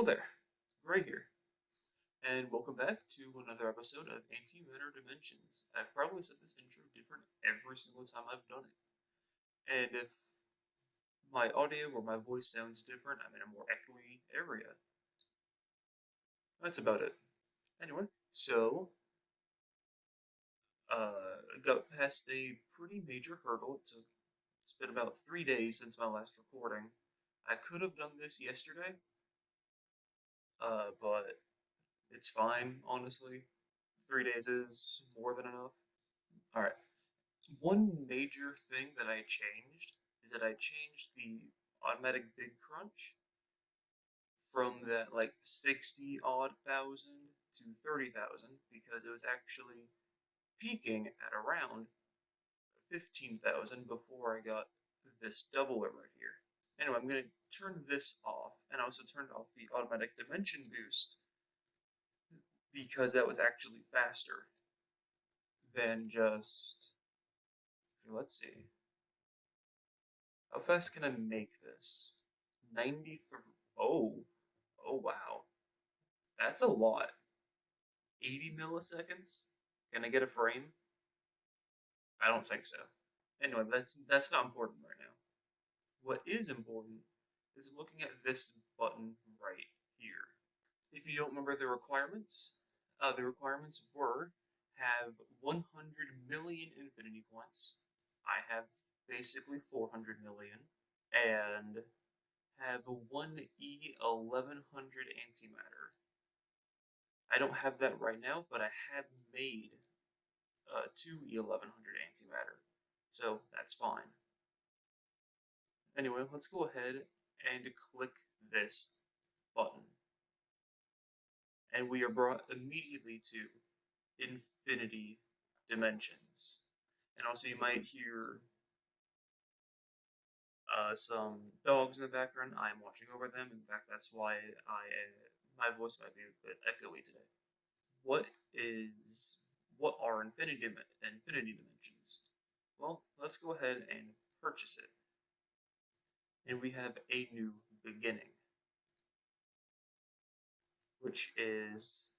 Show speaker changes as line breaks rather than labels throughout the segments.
there, Gray here, and welcome back to another episode of Antimatter Dimensions. I've probably said this intro different every single time I've done it, and if my audio or my voice sounds different, I'm in a more echoey area. That's about it. Anyway, so, got past a pretty major hurdle. It's been about 3 days since my last recording. I could have done this yesterday, but it's fine, honestly. 3 days is more than enough. Alright. One major thing that I changed is that I changed the automatic big crunch from that like 60 odd thousand to 30,000 because it was actually peaking at around 15,000 before I got this doubler right here. Anyway, I'm going to turn this off, and I also turned off the automatic dimension boost because that was actually faster than just, let's see, how fast can I make this? 93, oh wow, that's a lot. 80 milliseconds? Can I get a frame? I don't think so. Anyway, that's not important right now. What is important is looking at this button right here. If you don't remember the requirements were have 100 million infinity points. I have basically 400 million, and have a 1E1100 antimatter. I don't have that right now, but I have made 2E1100 antimatter, so that's fine. Anyway, let's go ahead and click this button. And we are brought immediately to infinity dimensions. And also you might hear some dogs in the background. I am watching over them. In fact, that's why my voice might be a bit echoey today. What are infinity dimensions? Well, let's go ahead and purchase it. And we have a new beginning, which is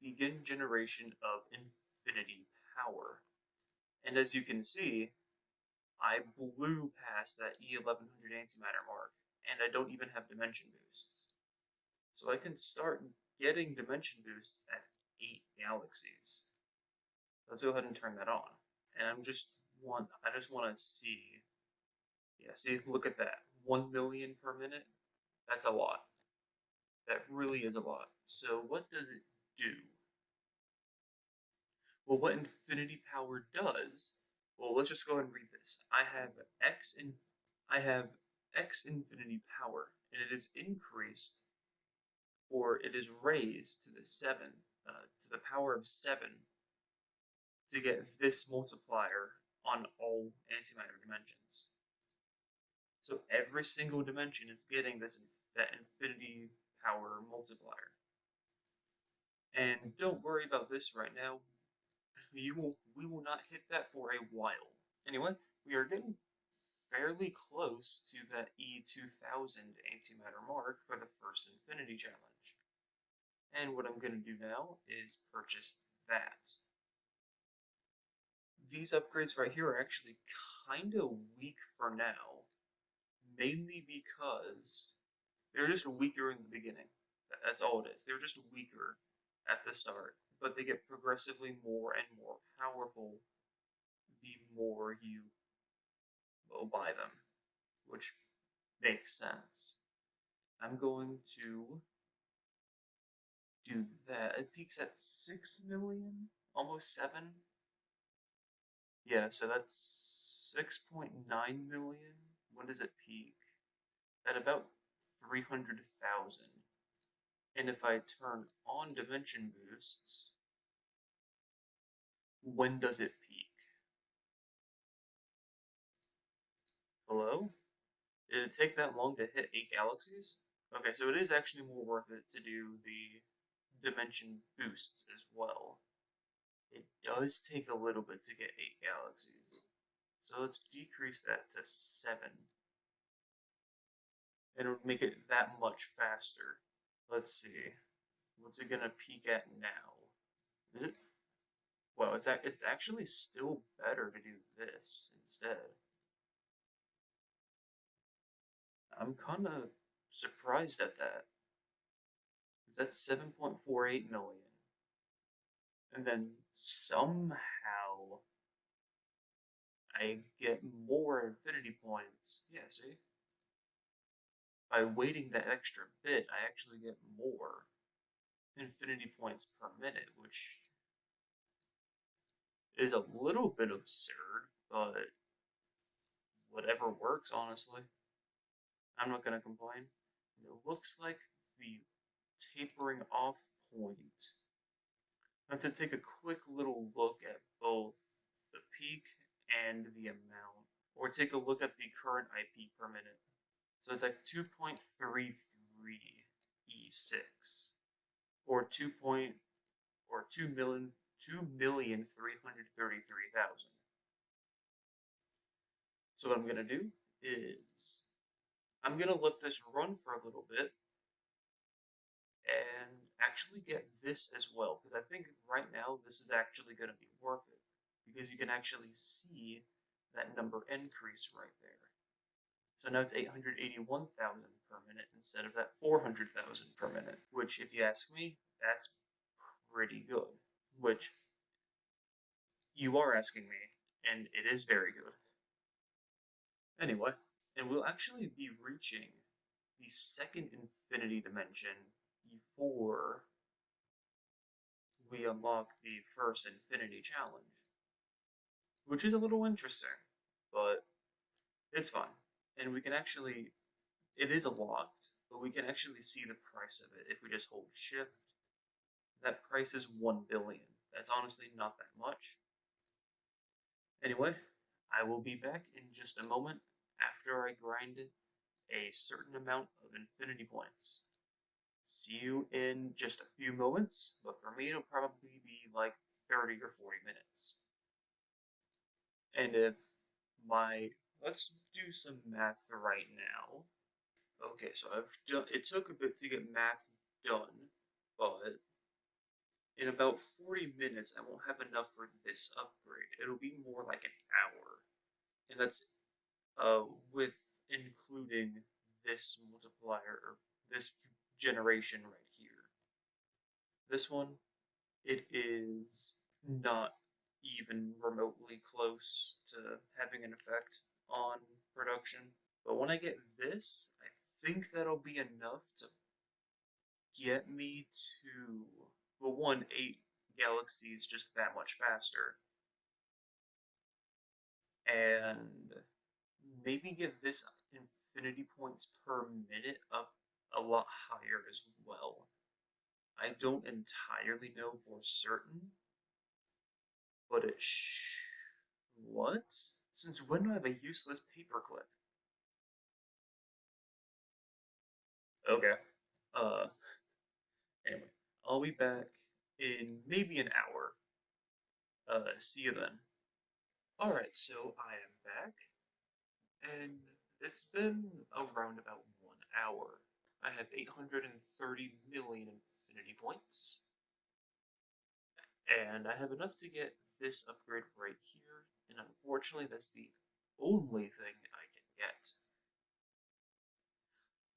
begin generation of infinity power. And as you can see, I blew past that E1100 antimatter mark, and I don't even have dimension boosts. So I can start getting dimension boosts at 8 galaxies. Let's go ahead and turn that on. And I just want to see. Yeah, see, look at that. 1 million per minute. That's a lot. That really is a lot. So what does it do? Well, what infinity power does, well, let's just go ahead and read this. I have X infinity power, and it is increased, or it is raised to the power of 7, to get this multiplier on all antimatter dimensions. So every single dimension is getting that infinity power multiplier. And don't worry about this right now. We will not hit that for a while. Anyway, we are getting fairly close to that E2000 antimatter mark for the first infinity challenge. And what I'm going to do now is purchase that. These upgrades right here are actually kind of weak for now, mainly because they're just weaker in the beginning. That's all it is. They're just weaker at the start, but they get progressively more and more powerful the more you buy them, which makes sense. I'm going to do that. It peaks at 6 million, almost 7. Yeah, so that's 6.9 million. When does it peak? At about 300,000. And if I turn on dimension boosts, when does it peak? Hello? Did it take that long to hit 8 galaxies? Okay, so it is actually more worth it to do the dimension boosts as well. It does take a little bit to get 8 galaxies. So let's decrease that to 7. And it would make it that much faster. Let's see. What's it gonna peak at now? Is it? Well, it's actually still better to do this instead. I'm kind of surprised at that. 'Cause that's 7.48 million. And then somehow I get more infinity points. Yeah, see? By waiting that extra bit, I actually get more infinity points per minute, which is a little bit absurd, but whatever works, honestly. I'm not going to complain. And it looks like the tapering off point. I have to take a quick little look at both the peak and the amount, or take a look at the current IP per minute. So it's like 2.33 E6, or 2,333,000. So what I'm gonna do is I'm gonna let this run for a little bit and actually get this as well, because I think right now this is actually gonna be worth it, because you can actually see that number increase right there. So now it's 881,000 per minute instead of that 400,000 per minute, which, if you ask me, that's pretty good. Which you are asking me, and it is very good. Anyway, and we'll actually be reaching the second infinity dimension before we unlock the first infinity challenge, which is a little interesting, but it's fine. And we can actually, it is locked, but we can actually see the price of it if we just hold shift. That price is 1 billion. That's honestly not that much. Anyway, I will be back in just a moment after I grind a certain amount of infinity points. See you in just a few moments, but for me it'll probably be like 30 or 40 minutes. And if my, let's do some math right now. Okay, so I've done, it took a bit to get math done, but in about 40 minutes I won't have enough for this upgrade. It'll be more like an hour. And that's with including this multiplier, or this generation right here. This one, it is not even remotely close to having an effect on production. But when I get this, I think that'll be enough to get me to, well, 8 galaxies just that much faster. And maybe get this infinity points per minute up a lot higher as well. I don't entirely know for certain, but what? Since when do I have a useless paperclip? Okay. Uh, anyway, I'll be back in maybe an hour. See you then. Alright, so I am back, and it's been around about 1 hour. I have 830 million infinity points, and I have enough to get this upgrade right here, and unfortunately that's the only thing I can get.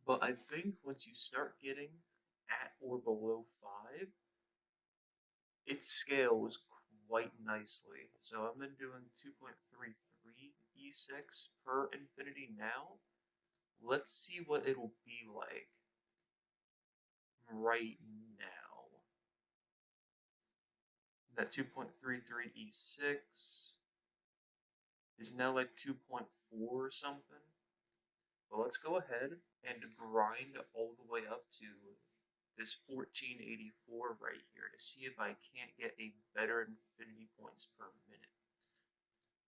But I think once you start getting at or below 5, it scales quite nicely. So I've been doing 2.33 E6 per infinity now. Let's see what it'll be like right now. That 2.33 E6 is now like 2.4 or something. But let's go ahead and grind all the way up to this 1484 right here to see if I can't get a better infinity points per minute.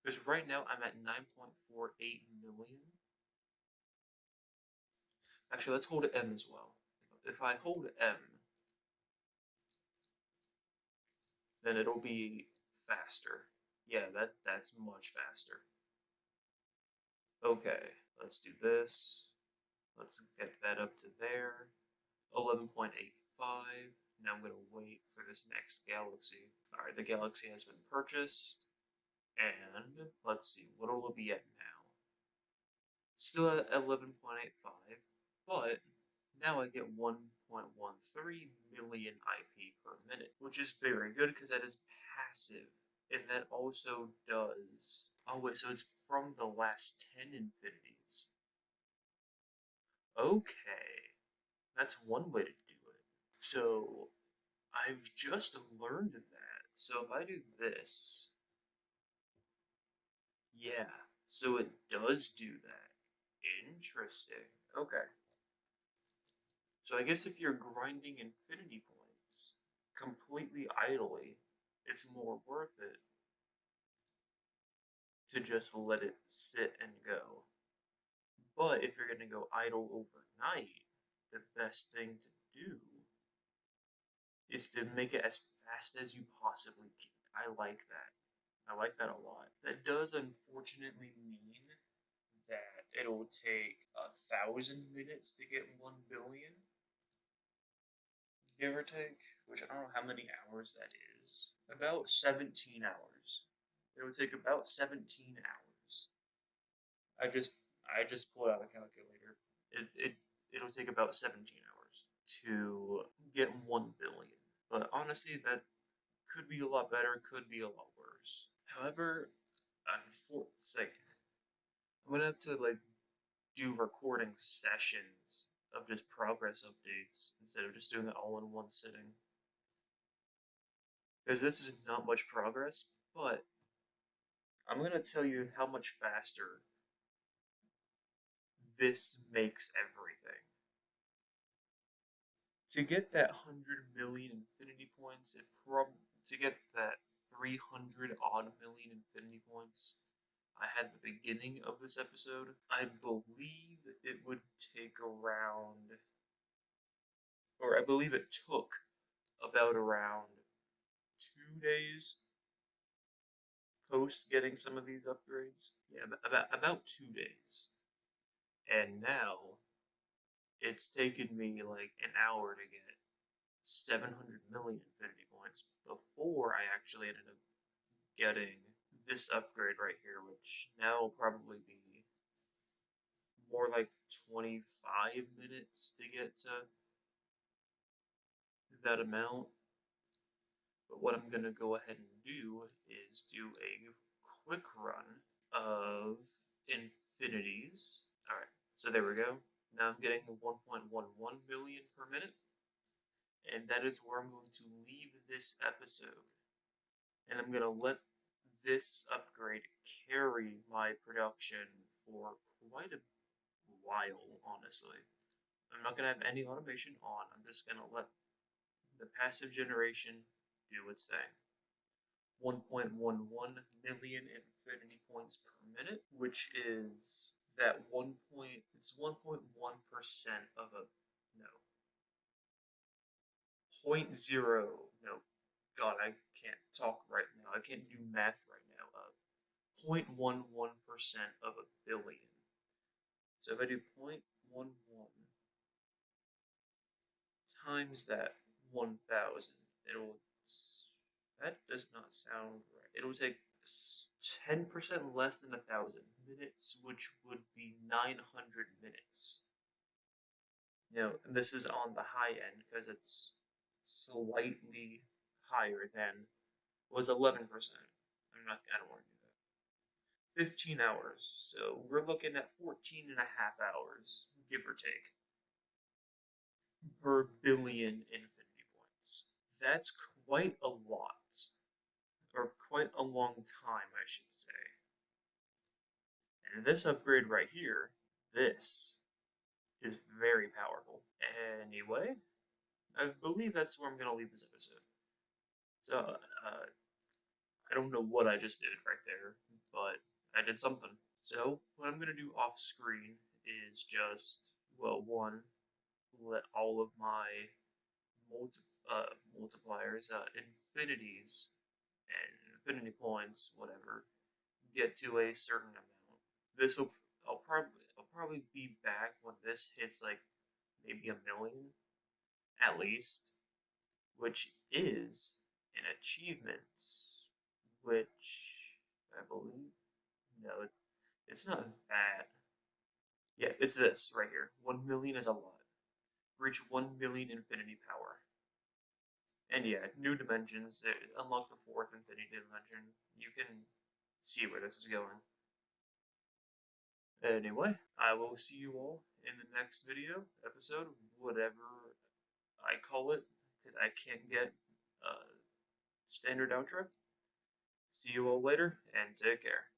Because right now I'm at 9.48 million. Actually, let's hold M as well. If I hold M, then it'll be faster. Yeah, that's much faster. Okay, let's do this. Let's get that up to there. 11.85. Now I'm going to wait for this next galaxy. Alright, the galaxy has been purchased. And let's see, what will it be at now? Still at 11.85, but now I get 1.13 million IP per minute, which is very good because that is passive. And that also does. Oh, wait, so it's from the last 10 infinities. Okay, that's one way to do it. So I've just learned that. So if I do this, yeah, so it does do that. Interesting. Okay. So I guess if you're grinding infinity points completely idly, it's more worth it to just let it sit and go. But if you're going to go idle overnight, the best thing to do is to make it as fast as you possibly can. I like that. I like that a lot. That does unfortunately mean that it'll take 1,000 minutes to get 1 billion, give or take, which I don't know how many hours that is. About 17 hours. It would take about 17 hours. I just pulled out a calculator. It'll take about 17 hours to get 1 billion. But honestly, that could be a lot better, could be a lot worse. However, unfortunately, I'm gonna have to do recording sessions of just progress updates instead of just doing it all in one sitting. Because this is not much progress, but I'm gonna tell you how much faster this makes everything. To get that 100 million infinity points, to get that 300 odd million infinity points I had at the beginning of this episode, I believe it would take around, or I believe it took about around 2 days post getting some of these upgrades. Yeah, about 2 days. And now it's taken me like an hour to get 700 million infinity points before I actually ended up getting this upgrade right here, which now will probably be more like 25 minutes to get to that amount. But what I'm going to go ahead and do is do a quick run of infinities. Alright, so there we go. Now I'm getting 1.11 million per minute. And that is where I'm going to leave this episode. And I'm going to let this upgrade carry my production for quite a while, honestly. I'm not going to have any automation on. I'm just going to let the passive generation do its thing. 1.11 million infinity points per minute, which is that 1.1% of a, no, point 0, no, God, I can't talk right now. I can't do math right now. 0.11% of a billion. So if I do 0.11 times that 1,000, it'll, that does not sound right. It'll take 10% less than 1,000 minutes, which would be 900 minutes. And this is on the high end because it's slightly higher than was 11%. I don't want to do that. 15 hours. So we're looking at 14 and a half hours, give or take, per billion infinity points. That's quite a lot. Or quite a long time, I should say. And this upgrade right here, this is very powerful. Anyway, I believe that's where I'm going to leave this episode. So, I don't know what I just did right there, but I did something. So, what I'm going to do off screen is just, well, one, let all of my multipliers, infinities, and infinity points, whatever, get to a certain amount. This will, I'll probably be back when this hits like maybe a million, at least, which is an achievement, which I believe, no, it's not that. Yeah, it's this right here. 1 million is a lot. Reach 1 million infinity power. And yeah, new dimensions. Unlock the fourth infinity dimension. You can see where this is going. Anyway, I will see you all in the next video, episode, whatever I call it, because I can't get a standard outro. See you all later, and take care.